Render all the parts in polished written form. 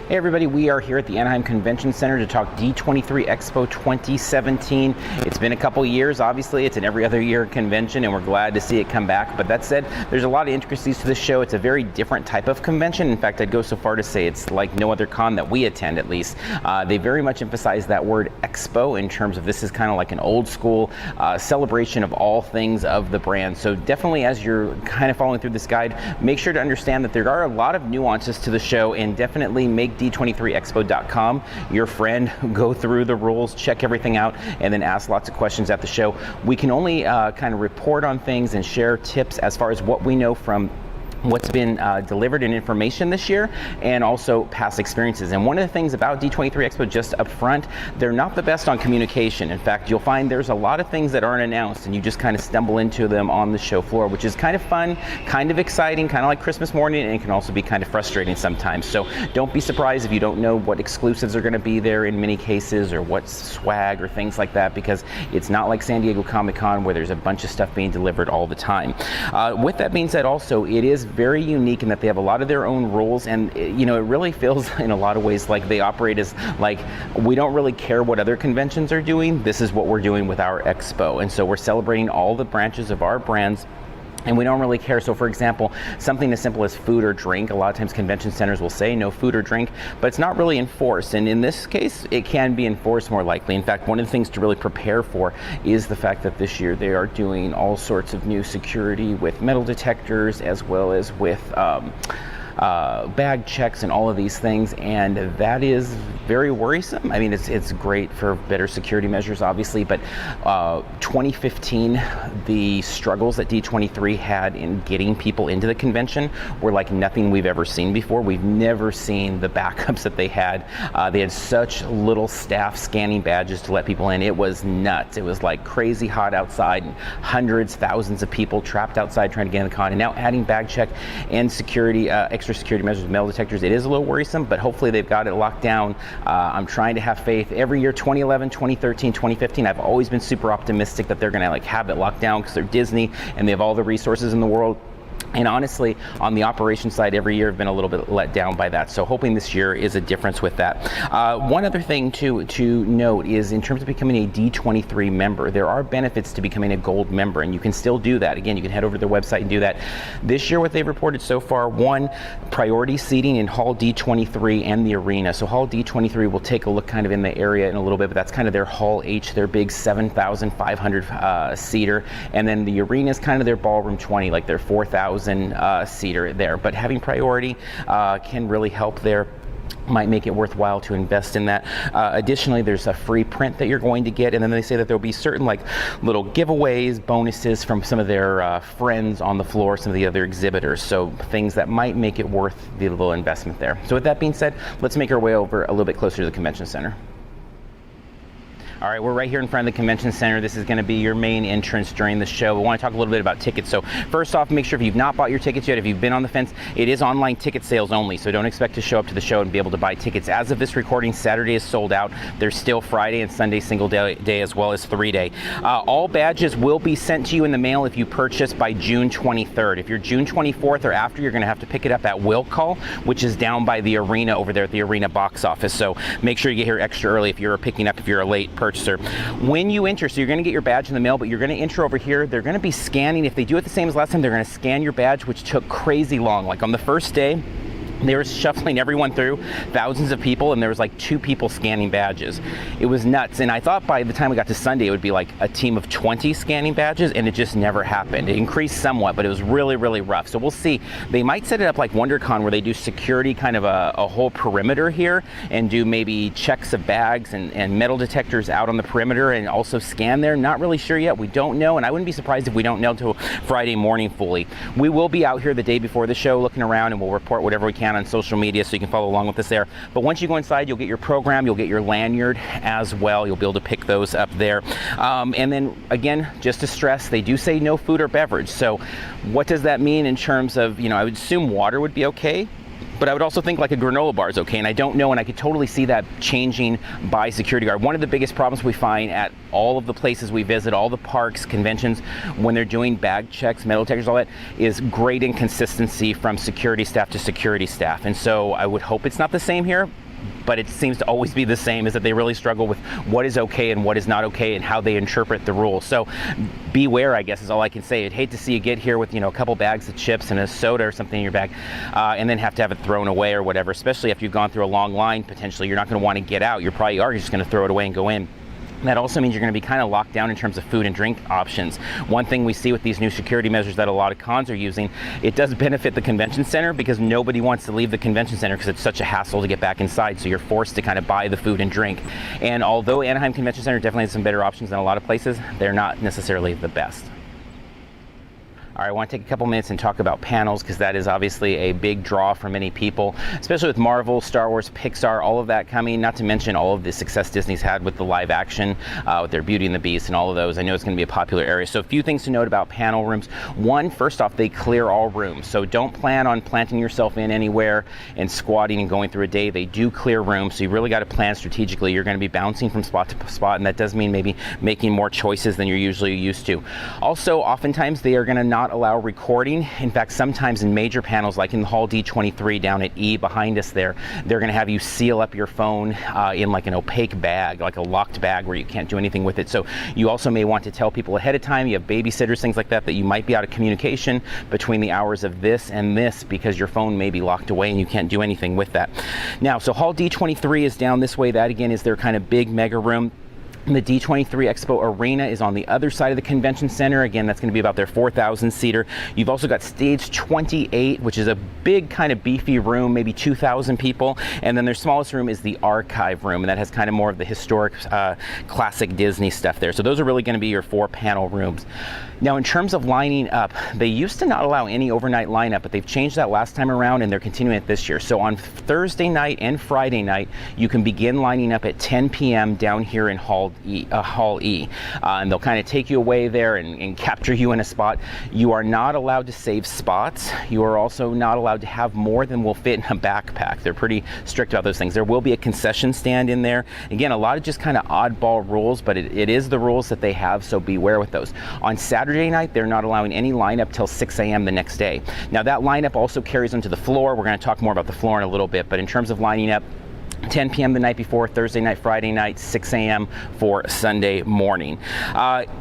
Hey everybody, we are here at the Anaheim Convention Center to talk D23 Expo 2017. It's been a couple years, obviously. It's an every other year convention and we're glad to see it come back. But that said, there's a lot of intricacies to this show. It's a very different type of convention. In fact, I'd go so far to say it's like no other con that we attend, at least. They very much emphasize that word expo in terms of this is kind of like an old school celebration of all things of the brand. So definitely as you're kind of following through this guide, make sure to understand that there are a lot of nuances to the show, and definitely make D23Expo.com your friend. Go through the rules, check everything out, and then ask lots of questions at the show. We can only kind of report on things and share tips as far as what we know from what's been delivered in information this year, and also past experiences. And one of the things about D23 Expo, just up front, they're not the best on communication. In fact, you'll find there's a lot of things that aren't announced and you just kind of stumble into them on the show floor, which is kind of fun, kind of exciting, kind of like Christmas morning, and it can also be kind of frustrating sometimes. So don't be surprised if you don't know what exclusives are going to be there in many cases, or what swag or things like that, because it's not like San Diego Comic-Con where there's a bunch of stuff being delivered all the time. With that being said, also, it is very unique in that they have a lot of their own rules, and you know, it really feels in a lot of ways like they operate as like, we don't really care what other conventions are doing, this is what we're doing with our expo. And so we're celebrating all the branches of our brands, and we don't really care. So for example, something as simple as food or drink, a lot of times convention centers will say no food or drink, but it's not really enforced. And in this case, it can be enforced more likely. In fact, one of the things to really prepare for is the fact that this year they are doing all sorts of new security with metal detectors, as well as with bag checks and all of these things, and that is very worrisome. I mean, it's great for better security measures, obviously, but 2015, the struggles that D23 had in getting people into the convention were like nothing we've ever seen before. We've never seen the backups that they had. They had such little staff scanning badges to let people in. It was nuts. It was like crazy hot outside, and hundreds, thousands of people trapped outside trying to get in the con. And now adding bag check and security, extra security measures, metal detectors, it is a little worrisome, but hopefully they've got it locked down. I'm trying to have faith. Every year, 2011, 2013, 2015, I've always been super optimistic that they're gonna like have it locked down because they're Disney and they have all the resources in the world. And honestly, on the operations side, every year I've been a little bit let down by that. So hoping this year is a difference with that. One other thing to note is in terms of becoming a D23 member, there are benefits to becoming a gold member, and you can still do that. Again, you can head over to their website and do that. This year, what they've reported so far, one, priority seating in Hall D23 and the arena. So Hall D23 will take a look kind of in the area in a little bit, but that's kind of their Hall H, their big 7,500 seater. And then the arena is kind of their ballroom 20, like their 4,000 seater there. But having priority can really help there. Might make it worthwhile to invest in that. Additionally, there's a free print that you're going to get, and then they say that there'll be certain like little giveaways, bonuses from some of their friends on the floor, some of the other exhibitors. So things that might make it worth the little investment there. So with that being said, let's make our way over a little bit closer to the convention center. All right, we're right here in front of the convention center. This is going to be your main entrance during the show. We want to talk a little bit about tickets. So first off, make sure if you've not bought your tickets yet, if you've been on the fence, it is online ticket sales only. So don't expect to show up to the show and be able to buy tickets. As of this recording, Saturday is sold out. There's still Friday and Sunday single day as well as 3-day. All badges will be sent to you in the mail if you purchase by June 23rd. If you're June 24th or after, you're going to have to pick it up at Will Call, which is down by the arena over there at the arena box office. So make sure you get here extra early if you're picking up, if you're a late purchaser. When you enter, so you're going to get your badge in the mail, but you're going to enter over here. They're going to be scanning. If they do it the same as last time, they're going to scan your badge, which took crazy long. Like on the first day, they were shuffling everyone through, thousands of people, and there was like 2 people scanning badges. It was nuts, and I thought by the time we got to Sunday it would be like a team of 20 scanning badges, and it just never happened. It increased somewhat, but it was really, really rough. So we'll see. They might set it up like WonderCon where they do security, kind of a whole perimeter here, and do maybe checks of bags and metal detectors out on the perimeter, and also scan there. Not really sure yet. We don't know, and I wouldn't be surprised if we don't know until Friday morning fully. We will be out here the day before the show looking around, and we'll report whatever we can on social media so you can follow along with us there. But once you go inside, you'll get your program, you'll get your lanyard as well. You'll be able to pick those up there. And then again, just to stress, they do say no food or beverage. So what does that mean in terms of, you know, I would assume water would be okay. But I would also think like a granola bar is okay, and I don't know, and I could totally see that changing by security guard. One of the biggest problems we find at all of the places we visit, all the parks, conventions, when they're doing bag checks, metal detectors, all that, is great inconsistency from security staff to security staff. And so I would hope it's not the same here, but it seems to always be the same, is that they really struggle with what is okay and what is not okay and how they interpret the rules. So beware, I guess, is all I can say. I'd hate to see you get here with, you know, a couple bags of chips and a soda or something in your bag, and then have to have it thrown away or whatever, especially after you've gone through a long line. Potentially you're not going to want to get out. You probably are just going to throw it away and go in. That also means you're going to be kind of locked down in terms of food and drink options. One thing we see with these new security measures that a lot of cons are using, it does benefit the convention center because nobody wants to leave the convention center because it's such a hassle to get back inside, so you're forced to kind of buy the food and drink. And although Anaheim Convention Center definitely has some better options than a lot of places, they're not necessarily the best. All right, I want to take a couple minutes and talk about panels, because that is obviously a big draw for many people, especially with Marvel, Star Wars, Pixar, all of that coming, not to mention all of the success Disney's had with the live action, with their Beauty and the Beast and all of those. I know it's going to be a popular area. So a few things to note about panel rooms. One, first off, they clear all rooms. So don't plan on planting yourself in anywhere and squatting and going through a day. They do clear rooms, so you really got to plan strategically. You're going to be bouncing from spot to spot, and that does mean maybe making more choices than you're usually used to. Also, oftentimes they are going to not allow recording. In fact, sometimes in major panels, like in the Hall D23 down at E behind us there, they're going to have you seal up your phone in like an opaque bag, like a locked bag where you can't do anything with it. So you also may want to tell people ahead of time, you have babysitters, things like that, that you might be out of communication between the hours of this and this, because your phone may be locked away and you can't do anything with that. Now, so Hall D23 is down this way. That again is their kind of big mega room. The D23 Expo Arena is on the other side of the convention center. Again, that's going to be about their 4,000 seater. You've also got stage 28, which is a big kind of beefy room, maybe 2,000 people. And then their smallest room is the archive room, and that has kind of more of the historic classic Disney stuff there. So those are really going to be your 4 panel rooms. Now, in terms of lining up, they used to not allow any overnight lineup, but they've changed that last time around, and they're continuing it this year. So on Thursday night and Friday night, you can begin lining up at 10 p.m. down here in Hall E, and they'll kind of take you away there and capture you in a spot. You are not allowed to save spots. You are also not allowed to have more than will fit in a backpack. They're pretty strict about those things. There will be a concession stand in there. Again, a lot of just kind of oddball rules, but it is the rules that they have, so beware with those. On Saturday night, they're not allowing any lineup till 6 a.m. the next day. Now, that lineup also carries onto the floor. We're going to talk more about the floor in a little bit, but in terms of lining up, 10 p.m. the night before, Thursday night, Friday night, 6 a.m. for Sunday morning.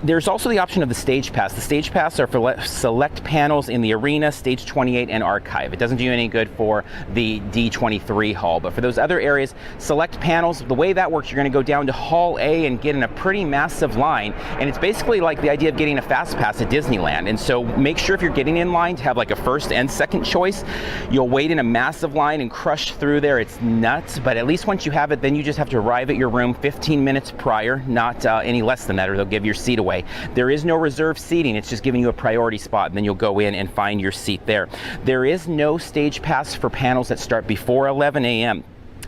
There's also the option of the stage pass. The stage pass are for select panels in the arena, stage 28, and archive. It doesn't do you any good for the D23 hall, but for those other areas, select panels, the way that works, you're going to go down to Hall A and get in a pretty massive line, and it's basically like the idea of getting a fast pass at Disneyland. And so make sure if you're getting in line to have like a first and second choice. You'll wait in a massive line and crush through there. It's nuts, but at least once you have it, then you just have to arrive at your room 15 minutes prior, not any less than that, or they'll give your seat away. There is no reserved seating. It's just giving you a priority spot, and then you'll go in and find your seat there. There is no stage pass for panels that start before 11 a.m.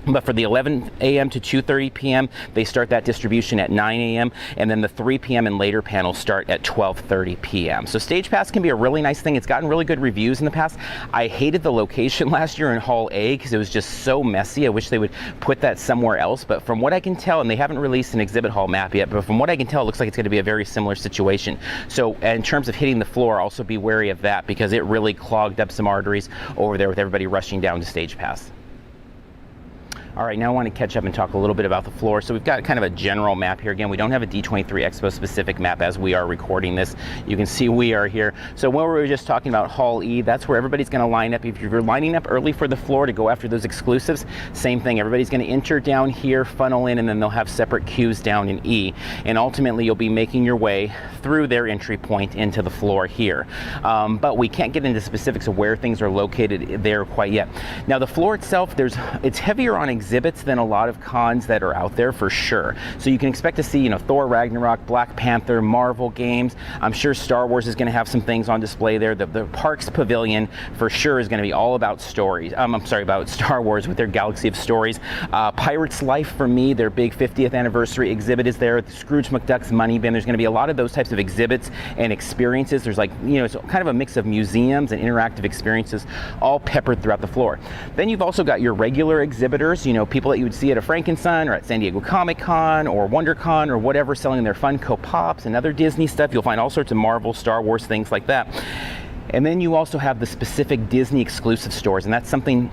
But for the 11 a.m. to 2:30 p.m., they start that distribution at 9 a.m. and then the 3 p.m. and later panels start at 12:30 p.m. So Stage Pass can be a really nice thing. It's gotten really good reviews in the past. I hated the location last year in Hall A because it was just so messy. I wish they would put that somewhere else. But from what I can tell, and they haven't released an exhibit hall map yet, but from what I can tell, it looks like it's going to be a very similar situation. So in terms of hitting the floor, also be wary of that because it really clogged up some arteries over there with everybody rushing down to Stage Pass. All right, now I want to catch up and talk a little bit about the floor. So we've got kind of a general map here. Again, we don't have a D23 Expo specific map as we are recording this. You can see we are here. So when we were just talking about Hall E, that's where everybody's going to line up. If you're lining up early for the floor to go after those exclusives, same thing. Everybody's going to enter down here, funnel in, and then they'll have separate queues down in E. And ultimately, you'll be making your way through their entry point into the floor here. But we can't get into specifics of where things are located there quite yet. Now, the floor itself, it's heavier on exhibit exhibits than a lot of cons that are out there for sure. So you can expect to see, Thor Ragnarok, Black Panther, Marvel games. I'm sure Star Wars is going to have some things on display there. The Parks Pavilion for sure is going to be all about stories. About Star Wars with their Galaxy of Stories. Pirates Life, for me, their big 50th anniversary exhibit is there. Scrooge McDuck's Money Bin. There's going to be a lot of those types of exhibits and experiences. There's it's kind of a mix of museums and interactive experiences all peppered throughout the floor. Then you've also got your regular exhibitors, people that you would see at a Frankenstein or at San Diego Comic-Con or WonderCon or whatever, selling their Funko Pops and other Disney stuff. You'll find all sorts of Marvel, Star Wars, things like that. And then you also have the specific Disney exclusive stores, and that's something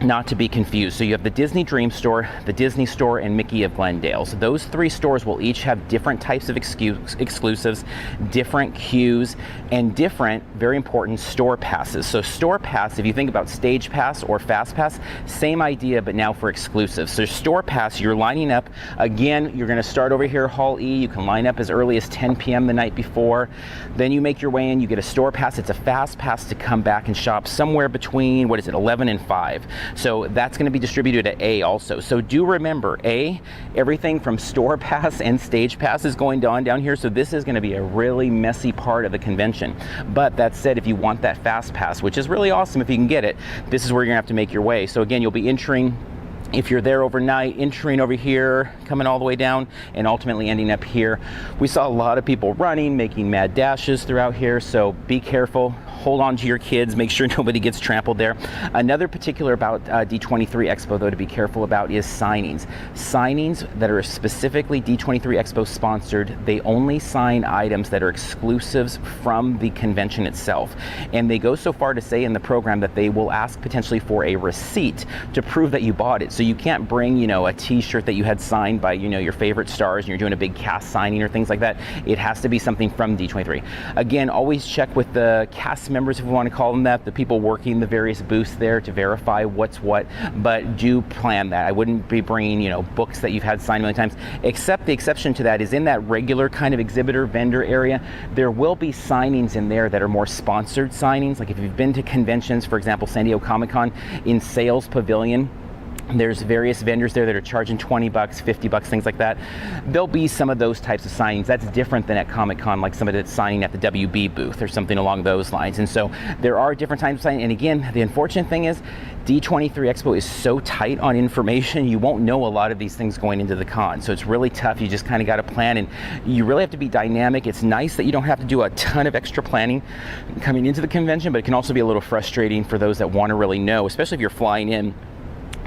not to be confused. So you have the Disney Dream Store, the Disney Store, and Mickey of Glendale. So those three stores will each have different types of exclusives, different queues, and different, very important, store passes. So store pass, if you think about stage pass or fast pass, same idea, but now for exclusives. So store pass, you're lining up. Again, you're going to start over here, Hall E. You can line up as early as 10 p.m. the night before. Then you make your way in, you get a store pass. It's a fast pass to come back and shop somewhere between, 11 and 5. So that's going to be distributed at A also. So do remember, A, everything from store pass and stage pass is going on down here. So this is going to be a really messy part of the convention. But that said, if you want that fast pass, which is really awesome if you can get it, this is where you're going to have to make your way. So again, you'll be entering, if you're there overnight, entering over here, coming all the way down, and ultimately ending up here. We saw a lot of people running, making mad dashes throughout here, so be careful. Hold on to your kids, make sure nobody gets trampled there. Another particular about D23 Expo, though, to be careful about is signings. Signings that are specifically D23 Expo sponsored, they only sign items that are exclusives from the convention itself. And they go so far to say in the program that they will ask potentially for a receipt to prove that you bought it. So you can't bring, a t-shirt that you had signed by, your favorite stars and you're doing a big cast signing or things like that. It has to be something from D23. Again, always check with the cast members, if we want to call them that, the people working the various booths there to verify what's what, but do plan that. I wouldn't be bringing, books that you've had signed many times, except the exception to that is in that regular kind of exhibitor vendor area, there will be signings in there that are more sponsored signings. Like if you've been to conventions, for example, San Diego Comic-Con, in Sales Pavilion, there's various vendors there that are charging $20, $50, things like that. There'll be some of those types of signings. That's different than at Comic-Con, like somebody that's signing at the WB booth or something along those lines. And so there are different types of signing. And again, the unfortunate thing is D23 Expo is so tight on information, you won't know a lot of these things going into the con. So it's really tough. You just kind of got to plan, and you really have to be dynamic. It's nice that you don't have to do a ton of extra planning coming into the convention, but it can also be a little frustrating for those that want to really know, especially if you're flying in.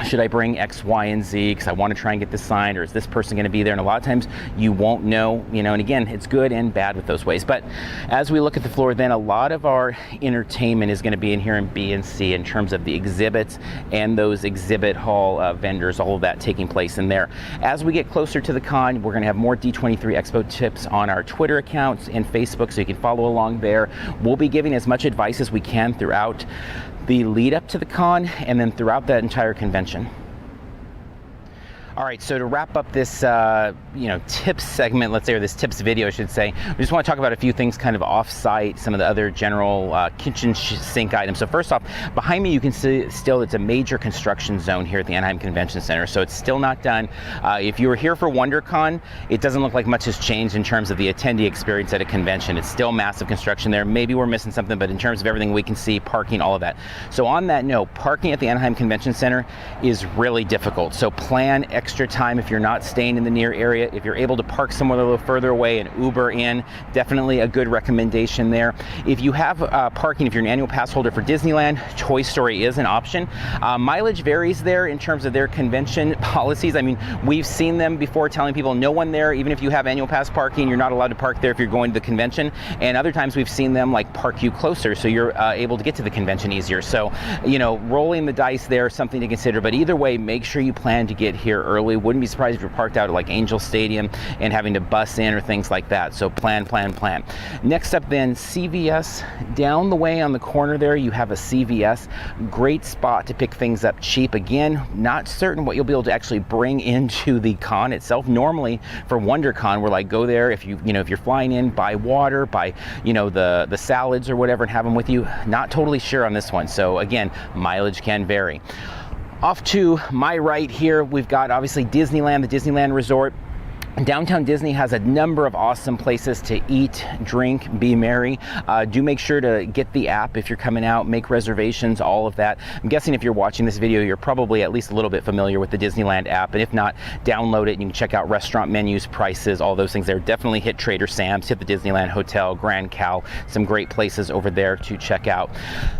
Should I bring X, Y, and Z because I want to try and get this signed, or is this person going to be there? And a lot of times you won't know, and again, it's good and bad with those ways. But as we look at the floor, then a lot of our entertainment is going to be in here in B and C in terms of the exhibits and those exhibit hall vendors, all of that taking place in there. As we get closer to the con, we're going to have more D23 Expo tips on our Twitter accounts and Facebook, so you can follow along there. We'll be giving as much advice as we can throughout the lead up to the con and then throughout that entire convention. All right, so to wrap up this, tips segment, let's say, or this tips video, I should say, we just want to talk about a few things kind of off-site, some of the other general kitchen sink items. So first off, behind me, you can see still it's a major construction zone here at the Anaheim Convention Center, so it's still not done. If you were here for WonderCon, it doesn't look like much has changed in terms of the attendee experience at a convention. It's still massive construction there. Maybe we're missing something, but in terms of everything we can see, parking, all of that. So on that note, parking at the Anaheim Convention Center is really difficult. So plan extra time if you're not staying in the near area. If you're able to park somewhere a little further away and Uber in, definitely a good recommendation there. If you have parking, if you're an annual pass holder for Disneyland, Toy Story is an option. Mileage varies there in terms of their convention policies. I mean, we've seen them before telling people no one there, even if you have annual pass parking, you're not allowed to park there if you're going to the convention. And other times we've seen them like park you closer so you're able to get to the convention easier. So, rolling the dice there, something to consider. But either way, make sure you plan to get here early. Wouldn't be surprised if you're parked out at like Angel Stadium and having to bus in or things like that. So plan. Next up then, CVS. Down the way on the corner there, you have a CVS. Great spot to pick things up cheap. Again, not certain what you'll be able to actually bring into the con itself. Normally for WonderCon, we're like, go there, if you're flying in, buy water, buy the salads or whatever and have them with you. Not totally sure on this one. So again, mileage can vary. Off to my right here, we've got obviously Disneyland, the Disneyland Resort. Downtown Disney has a number of awesome places to eat, drink, be merry. Do make sure to get the app if you're coming out, make reservations, all of that. I'm guessing if you're watching this video, you're probably at least a little bit familiar with the Disneyland app, and if not, download it and you can check out restaurant menus, prices, all those things there. Definitely hit Trader Sam's, hit the Disneyland Hotel, Grand Cal, some great places over there to check out.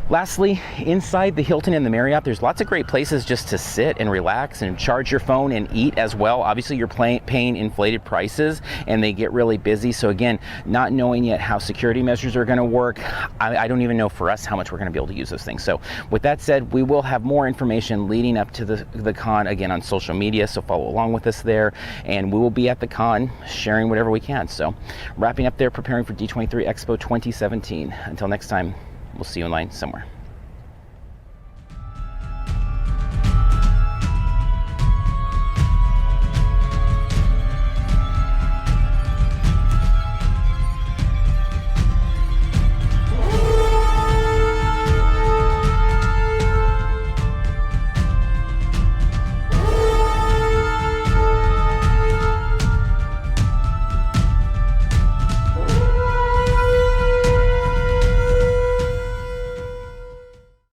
Lastly, inside the Hilton and the Marriott, there's lots of great places just to sit and relax and charge your phone and eat as well. Obviously, you're paying inflated prices and they get really busy. So again, not knowing yet how security measures are going to work, I don't even know for us how much we're going to be able to use those things. So with that said, we will have more information leading up to the con again on social media, so follow along with us there, and we will be at the con sharing whatever we can. So wrapping up there, preparing for D23 Expo 2017. Until next time, we'll see you in line somewhere.